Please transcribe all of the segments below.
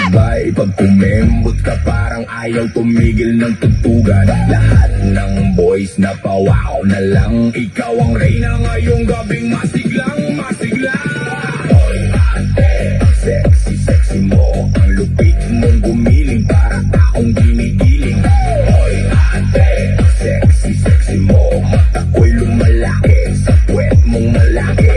sabay pag kumembot ka parang ayaw tumigil ng tugtugan. Lahat ng boys na pawaw na lang, ikaw ang reyna ngayong gabing masiglang masigla. Hoy ate, ang sexy sexy mo, ang lupit mong gumiling para akong ginigiling. Hoy ate, ang sexy sexy mo, mata ko'y lumalaki sa puwet mong malaki.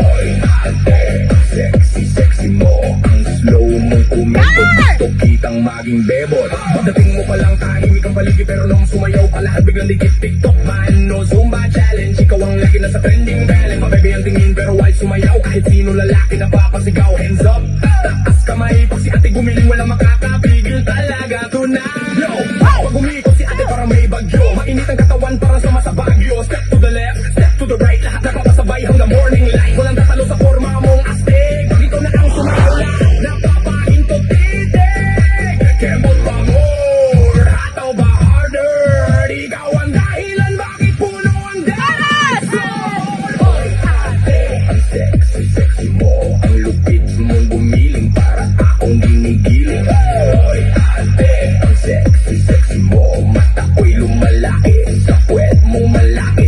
Hoy ate, ang sexy sexy mo, ang slow mong kumembot, gusto kitang maging bebot. Pagdating mo palang tahimik ang paligid, pero nung sumayaw ka lahat biglang dikit. TikTok man, no Zumba challenge, ikaw ang lagi na sa trending bell. Mabebe ang tingin pero while sumayaw, kahit sino lalaki na papasigaw. Hands up, taas kamay, pag si ate gumiling walang makakapigil talaga. Tonight, yo, pag umikot si ate para may bagyo, mainit ang katawan para sama sa bagyo. Step to the left, step to the right, lahat napapasabay hanggang morning light. Walang tatalo sa forma mong astig, dito na ang sumayaw lang, napapahintot titig. Kembot pa more, hataw ba harder, ikaw ang dahilan bakit puno ang dance floor. Hoy ate, ang sexy sexy mo, ang lupit mong gumiling para akong ginigiling. Hoy ate, ang sexy sexy mo, mata ko'y lumalaki sa puwet mong malaki.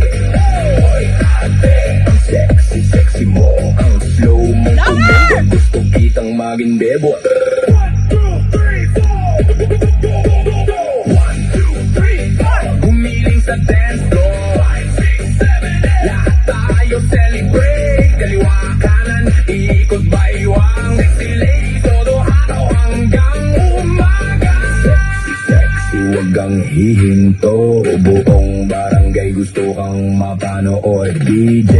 Hoy ate, ang sexy sexy mo, ang slow mong kumembot, gusto kitang maging bebot. 1, 2, 3, 4 gumiling sa dance floor. 5, 6, 7, 8 lahat tayo celebrate. Kaliwa kanan, ikot baywang. Sexy ladies, todo hataw hanggang umaga. Sexy sexy, wag kang hihinto, buong barangay gusto kang mapanood. DJ,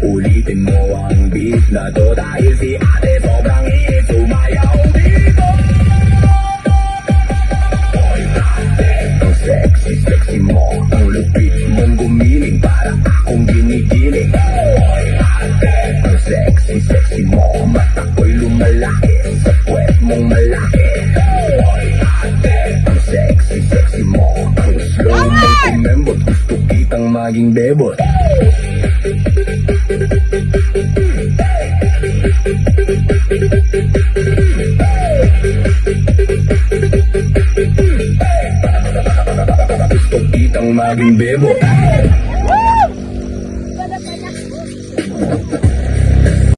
ulitin mo ang beat na to dahil si ate sobrang hit, sumayaw dito. Hoy ate, ang sexy sexy mo, ang lupit mong gumiling para akong ginigiling. Hoy ate, ang sexy sexy mo, mata ko'y lumalaki sa puwet mong malaki. Hoy ate, ang sexy sexy mo, ang slow mong kumembot, gusto kitang maging bebot. Gusto kitang maging bebot.